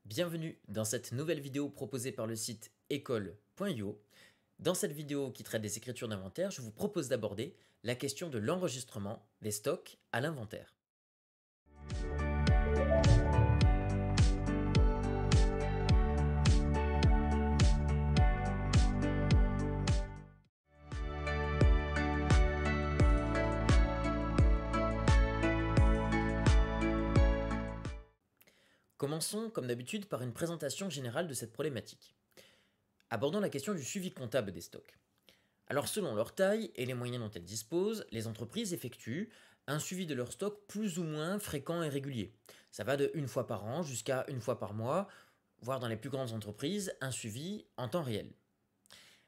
Bienvenue dans cette nouvelle vidéo proposée par le site école.io. Dans cette vidéo qui traite des écritures d'inventaire, je vous propose d'aborder la question de l'enregistrement des stocks à l'inventaire. Commençons comme d'habitude par une présentation générale de cette problématique. Abordons la question du suivi comptable des stocks. Alors selon leur taille et les moyens dont elles disposent, les entreprises effectuent un suivi de leurs stocks plus ou moins fréquent et régulier. Ça va de une fois par an jusqu'à une fois par mois, voire dans les plus grandes entreprises, un suivi en temps réel.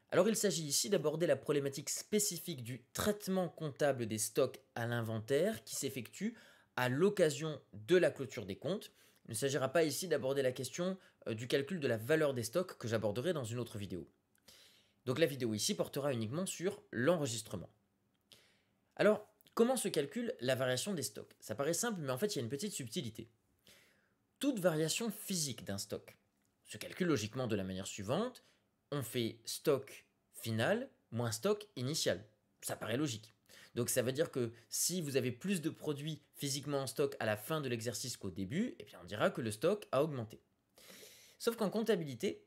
Alors il s'agit ici d'aborder la problématique spécifique du traitement comptable des stocks à l'inventaire qui s'effectue à l'occasion de la clôture des comptes. Il ne s'agira pas ici d'aborder la question du calcul de la valeur des stocks que j'aborderai dans une autre vidéo. Donc la vidéo ici portera uniquement sur l'enregistrement. Alors, comment se calcule la variation des stocks? Ça paraît simple, mais en fait il y a une petite subtilité. Toute variation physique d'un stock se calcule logiquement de la manière suivante. On fait stock final moins stock initial. Ça paraît logique. Donc ça veut dire que si vous avez plus de produits physiquement en stock à la fin de l'exercice qu'au début, eh bien on dira que le stock a augmenté. Sauf qu'en comptabilité,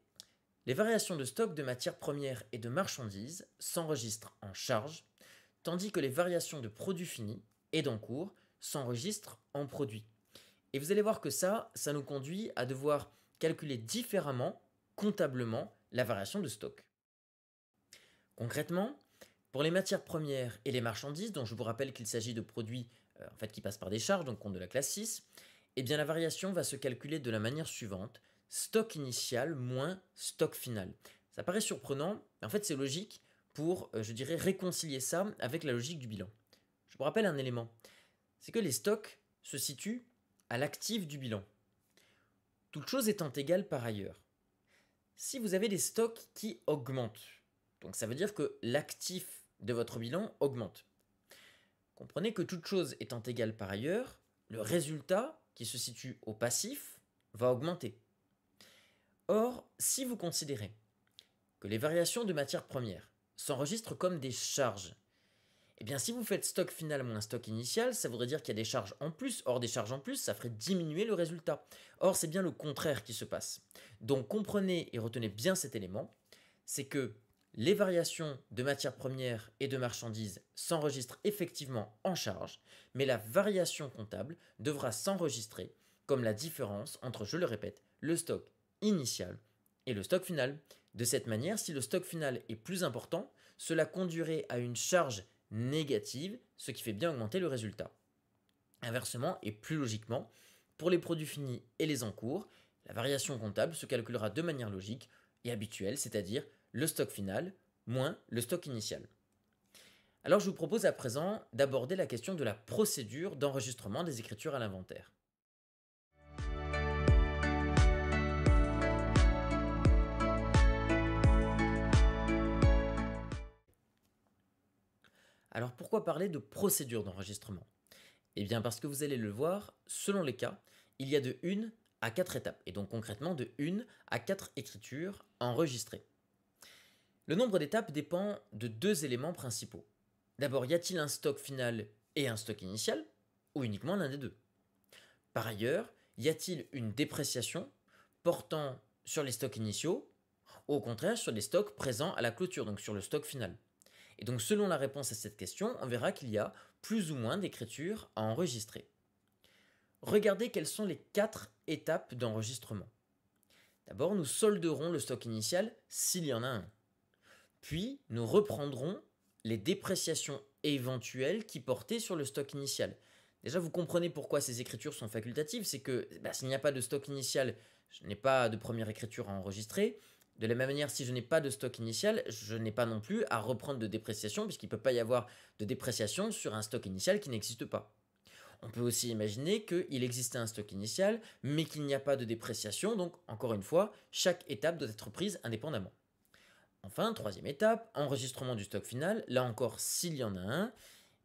les variations de stock de matières premières et de marchandises s'enregistrent en charge, tandis que les variations de produits finis et d'encours s'enregistrent en produits. Et vous allez voir que ça nous conduit à devoir calculer différemment, comptablement, la variation de stock. Concrètement, pour les matières premières et les marchandises, dont je vous rappelle qu'il s'agit de produits qui passent par des charges, donc compte de la classe 6, eh bien la variation va se calculer de la manière suivante: stock initial moins stock final. Ça paraît surprenant, mais en fait c'est logique pour, réconcilier ça avec la logique du bilan. Je vous rappelle un élément, c'est que les stocks se situent à l'actif du bilan. Toute chose étant égale par ailleurs, si vous avez des stocks qui augmentent, donc ça veut dire que l'actif de votre bilan augmente. Comprenez que toute chose étant égale par ailleurs, le résultat qui se situe au passif va augmenter. Or, si vous considérez que les variations de matières premières s'enregistrent comme des charges, eh bien si vous faites stock final moins stock initial, ça voudrait dire qu'il y a des charges en plus. Or, des charges en plus, ça ferait diminuer le résultat. Or, c'est bien le contraire qui se passe. Donc comprenez et retenez bien cet élément, c'est que les variations de matières premières et de marchandises s'enregistrent effectivement en charge, mais la variation comptable devra s'enregistrer comme la différence entre, je le répète, le stock initial et le stock final. De cette manière, si le stock final est plus important, cela conduirait à une charge négative, ce qui fait bien augmenter le résultat. Inversement, et plus logiquement, pour les produits finis et les encours, la variation comptable se calculera de manière logique et habituelle, c'est-à-dire le stock final moins le stock initial. Alors je vous propose à présent d'aborder la question de la procédure d'enregistrement des écritures à l'inventaire. Alors pourquoi parler de procédure d'enregistrement? Eh bien parce que vous allez le voir, selon les cas, il y a de 1 à 4 étapes, et donc concrètement de 1 à 4 écritures enregistrées. Le nombre d'étapes dépend de 2 éléments principaux. D'abord, y a-t-il un stock final et un stock initial, ou uniquement l'un des deux? Par ailleurs, y a-t-il une dépréciation portant sur les stocks initiaux, ou au contraire sur les stocks présents à la clôture, donc sur le stock final? Et donc selon la réponse à cette question, on verra qu'il y a plus ou moins d'écritures à enregistrer. Regardez quelles sont les 4 étapes d'enregistrement. D'abord, nous solderons le stock initial s'il y en a un. Puis, nous reprendrons les dépréciations éventuelles qui portaient sur le stock initial. Déjà, vous comprenez pourquoi ces écritures sont facultatives, c'est que s'il n'y a pas de stock initial, je n'ai pas de première écriture à enregistrer. De la même manière, si je n'ai pas de stock initial, je n'ai pas non plus à reprendre de dépréciation, puisqu'il ne peut pas y avoir de dépréciation sur un stock initial qui n'existe pas. On peut aussi imaginer qu'il existait un stock initial, mais qu'il n'y a pas de dépréciation, donc encore une fois, chaque étape doit être prise indépendamment. Enfin, troisième étape, enregistrement du stock final, là encore s'il y en a un,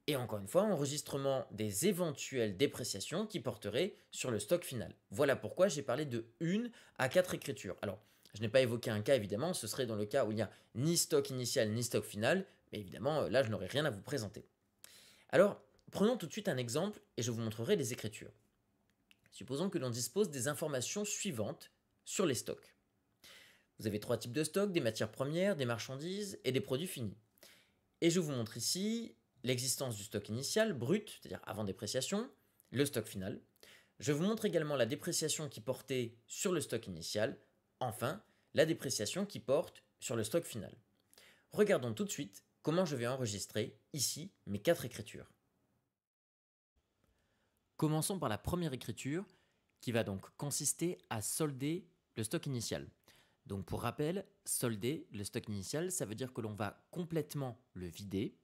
Et encore une fois, enregistrement des éventuelles dépréciations qui porteraient sur le stock final. Voilà pourquoi j'ai parlé de 1 à 4 écritures. Alors, je n'ai pas évoqué un cas évidemment, ce serait dans le cas où il n'y a ni stock initial ni stock final, mais évidemment là je n'aurai rien à vous présenter. Alors, prenons tout de suite un exemple et je vous montrerai les écritures. Supposons que l'on dispose des informations suivantes sur les stocks. Vous avez 3 types de stocks, des matières premières, des marchandises et des produits finis. Et je vous montre ici l'existence du stock initial, brut, c'est-à-dire avant dépréciation, le stock final. Je vous montre également la dépréciation qui portait sur le stock initial, enfin, la dépréciation qui porte sur le stock final. Regardons tout de suite comment je vais enregistrer ici mes 4 écritures. Commençons par la première écriture qui va donc consister à solder le stock initial. Donc pour rappel, solder le stock initial, ça veut dire que l'on va complètement le vider.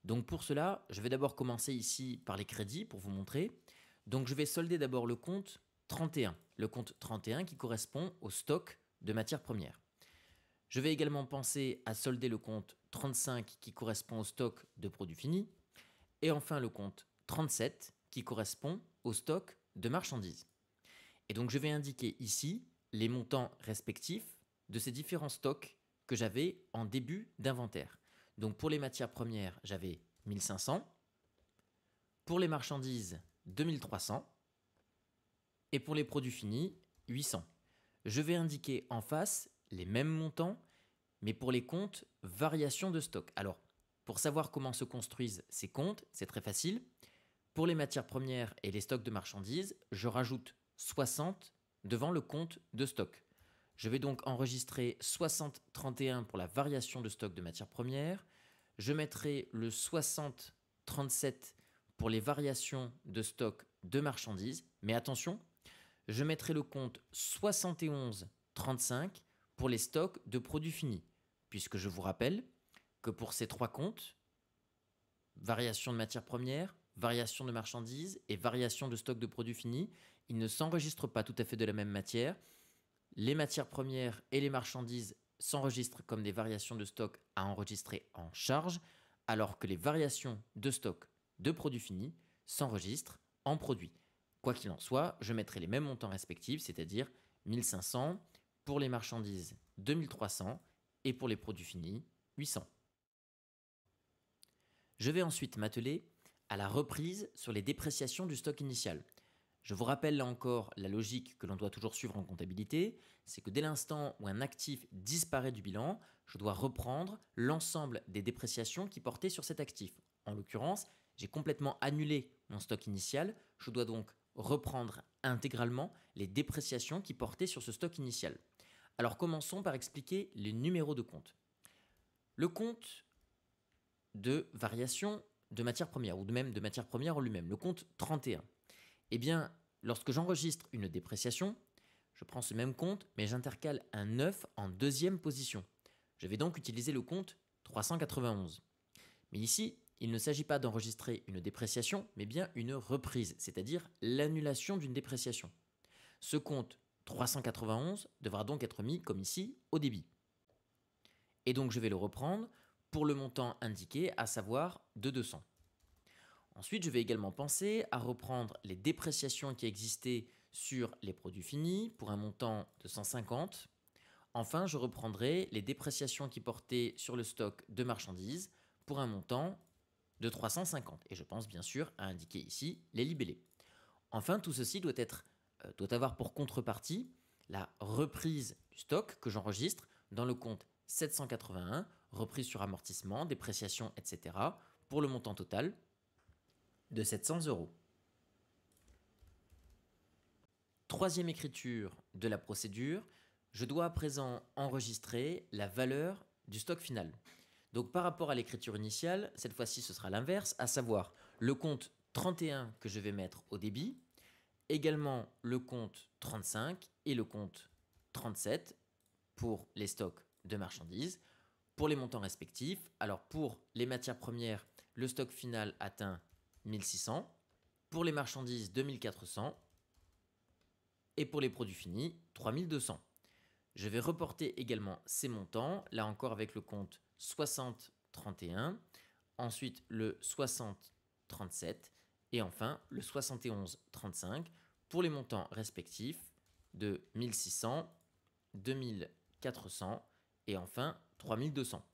Donc pour cela, je vais d'abord commencer ici par les crédits pour vous montrer. Donc je vais solder d'abord le compte 31, le compte 31 qui correspond au stock de matières premières. Je vais également penser à solder le compte 35 qui correspond au stock de produits finis. Et enfin le compte 37 qui correspond au stock de marchandises. Et donc je vais indiquer ici les montants respectifs de ces différents stocks que j'avais en début d'inventaire. Donc pour les matières premières, j'avais 1500, pour les marchandises, 2300, et pour les produits finis, 800. Je vais indiquer en face les mêmes montants, mais pour les comptes variation de stock. Alors, pour savoir comment se construisent ces comptes, c'est très facile. Pour les matières premières et les stocks de marchandises, je rajoute 60 devant le compte de stock. Je vais donc enregistrer 60-31 pour la variation de stock de matières premières. Je mettrai le 60-37 pour les variations de stock de marchandises. Mais attention, je mettrai le compte 71-35 pour les stocks de produits finis. Puisque je vous rappelle que pour ces 3 comptes, variation de matières premières, variation de marchandises et variation de stock de produits finis, ils ne s'enregistrent pas tout à fait de la même matière. Les matières premières et les marchandises s'enregistrent comme des variations de stock à enregistrer en charge, alors que les variations de stock de produits finis s'enregistrent en produits. Quoi qu'il en soit, je mettrai les mêmes montants respectifs, c'est-à-dire 1500 pour les marchandises, 2300 et pour les produits finis, 800. Je vais ensuite m'atteler à la reprise sur les dépréciations du stock initial. Je vous rappelle là encore la logique que l'on doit toujours suivre en comptabilité, c'est que dès l'instant où un actif disparaît du bilan, je dois reprendre l'ensemble des dépréciations qui portaient sur cet actif. En l'occurrence, j'ai complètement annulé mon stock initial, je dois donc reprendre intégralement les dépréciations qui portaient sur ce stock initial. Alors commençons par expliquer les numéros de compte. Le compte de variation de matières premières, ou même de matières premières en lui-même, le compte 31. Eh bien, lorsque j'enregistre une dépréciation, je prends ce même compte, mais j'intercale un 9 en deuxième position. Je vais donc utiliser le compte 391. Mais ici, il ne s'agit pas d'enregistrer une dépréciation, mais bien une reprise, c'est-à-dire l'annulation d'une dépréciation. Ce compte 391 devra donc être mis, comme ici, au débit. Et donc je vais le reprendre pour le montant indiqué, à savoir de 200. Ensuite, je vais également penser à reprendre les dépréciations qui existaient sur les produits finis pour un montant de 150. Enfin, je reprendrai les dépréciations qui portaient sur le stock de marchandises pour un montant de 350. Et je pense bien sûr à indiquer ici les libellés. Enfin, tout ceci doit avoir pour contrepartie la reprise du stock que j'enregistre dans le compte 781, reprise sur amortissement, dépréciation, etc. pour le montant total de 700 euros. Troisième écriture de la procédure, je dois à présent enregistrer la valeur du stock final. Donc par rapport à l'écriture initiale, cette fois-ci ce sera l'inverse, à savoir le compte 31 que je vais mettre au débit, également le compte 35 et le compte 37 pour les stocks de marchandises. Pour les montants respectifs, alors pour les matières premières, le stock final atteint 1600, pour les marchandises 2400 et pour les produits finis 3200. Je vais reporter également ces montants, là encore avec le compte 60-31, ensuite le 60 37 et enfin le 71,35 pour les montants respectifs de 1600, 2400 et enfin 3200.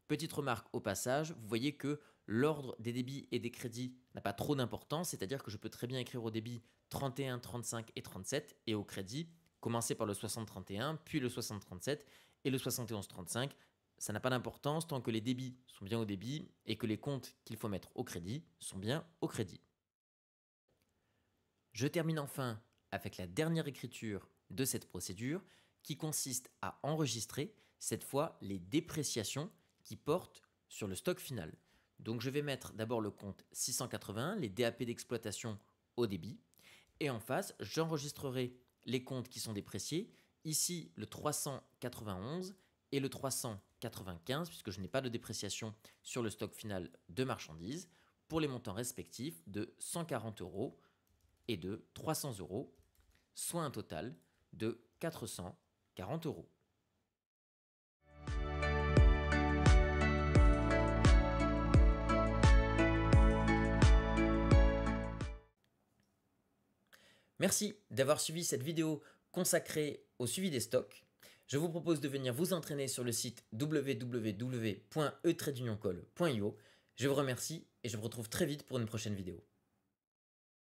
Petite remarque au passage, vous voyez que l'ordre des débits et des crédits n'a pas trop d'importance, c'est-à-dire que je peux très bien écrire au débit 31, 35 et 37 et au crédit commencer par le 60-31, puis le 60-37 et le 71-35. Ça n'a pas d'importance tant que les débits sont bien au débit et que les comptes qu'il faut mettre au crédit sont bien au crédit. Je termine enfin avec la dernière écriture de cette procédure qui consiste à enregistrer cette fois les dépréciations qui portent sur le stock final. Donc je vais mettre d'abord le compte 681, les DAP d'exploitation au débit, et en face j'enregistrerai les comptes qui sont dépréciés, ici le 391 et le 395 puisque je n'ai pas de dépréciation sur le stock final de marchandises, pour les montants respectifs de 140 € et de 300 €, soit un total de 440 €. Merci d'avoir suivi cette vidéo consacrée au suivi des stocks. Je vous propose de venir vous entraîner sur le site www.etradeunioncall.io. Je vous remercie et je vous retrouve très vite pour une prochaine vidéo.